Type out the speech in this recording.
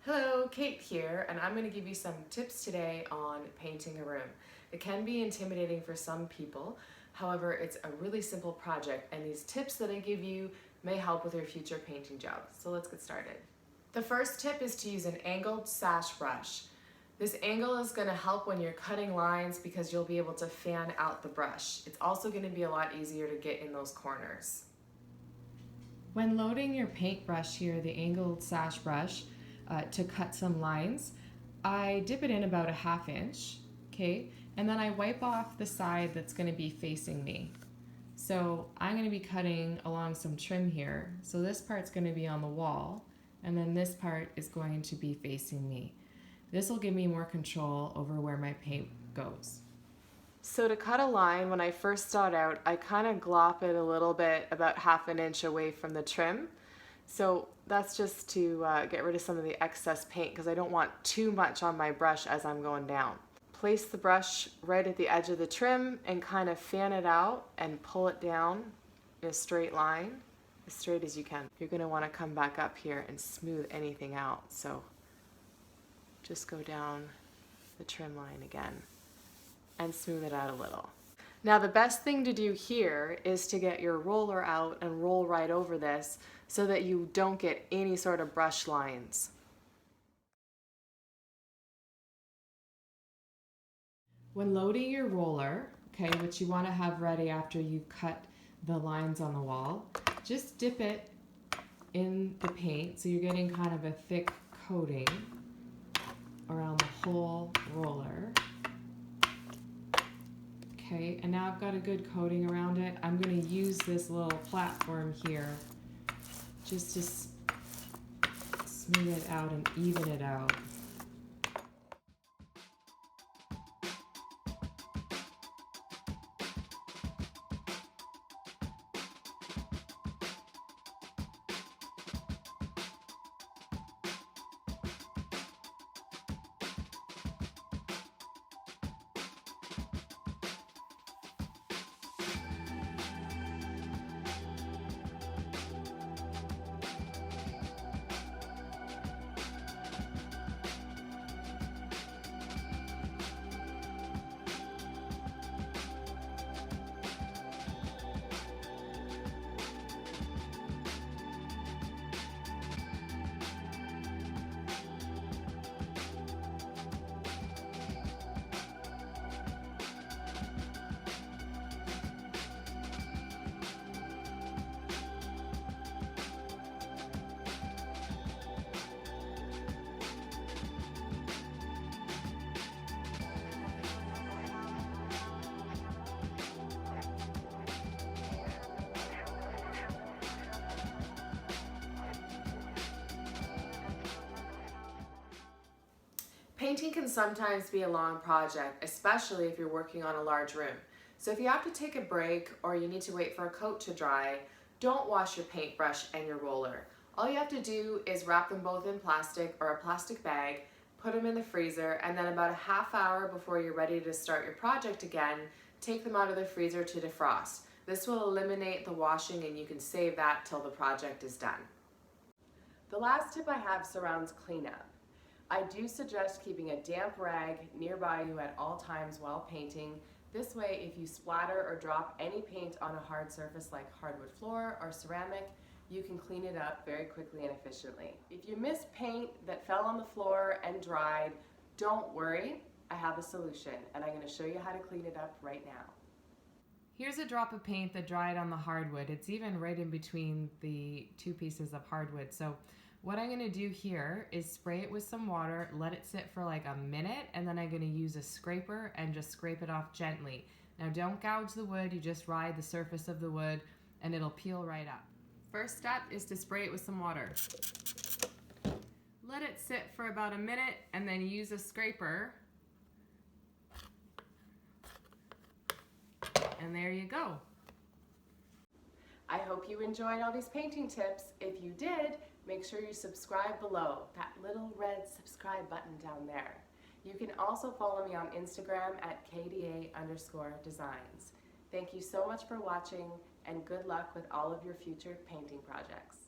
Hello, Kate here, and I'm going to give you some tips today on painting a room. It can be intimidating for some people, however, it's a really simple project, and these tips that I give you may help with your future painting job. So let's get started. The first tip is to use an angled SASH brush. This angle is going to help when you're cutting lines because you'll be able to fan out the brush. It's also going to be a lot easier to get in those corners. When loading your paintbrush here, the angled SASH brush, to cut some lines, I dip it in about a 1/2 inch, okay? And then I wipe off the side that's going to be facing me. So I'm going to be cutting along some trim here. So this part's going to be on the wall, and then this part is going to be facing me. This will give me more control over where my paint goes. So to cut a line, when I first start out, I kind of glop it a little bit, about 1/2 inch away from the trim. So that's just to get rid of some of the excess paint because I don't want too much on my brush as I'm going down. Place the brush right at the edge of the trim and kind of fan it out and pull it down in a straight line, as straight as you can. You're going to want to come back up here and smooth anything out. So just go down the trim line again and smooth it out a little. Now the best thing to do here is to get your roller out and roll right over this so that you don't get any sort of brush lines. When loading your roller, okay, which you want to have ready after you've cut the lines on the wall, just dip it in the paint so you're getting kind of a thick coating around the whole roller. Okay, and now I've got a good coating around it. I'm going to use this little platform here just to smooth it out and even it out. Painting can sometimes be a long project, especially if you're working on a large room. So if you have to take a break or you need to wait for a coat to dry, don't wash your paintbrush and your roller. All you have to do is wrap them both in plastic or a plastic bag, put them in the freezer, and then about a 1/2 hour before you're ready to start your project again, take them out of the freezer to defrost. This will eliminate the washing and you can save that till the project is done. The last tip I have surrounds cleanup. I do suggest keeping a damp rag nearby you at all times while painting. This way, if you splatter or drop any paint on a hard surface like hardwood floor or ceramic, you can clean it up very quickly and efficiently. If you miss paint that fell on the floor and dried, don't worry, I have a solution and I'm going to show you how to clean it up right now. Here's a drop of paint that dried on the hardwood. It's even right in between the two pieces of hardwood. So what I'm going to do here is spray it with some water, let it sit for like a minute, and then I'm going to use a scraper and just scrape it off gently. Now don't gouge the wood, you just ride the surface of the wood and it'll peel right up. First step is to spray it with some water. Let it sit for about a minute and then use a scraper. And there you go. I hope you enjoyed all these painting tips. If you did, make sure you subscribe below, that little red subscribe button down there. You can also follow me on Instagram at KDA_designs. Thank you so much for watching and good luck with all of your future painting projects.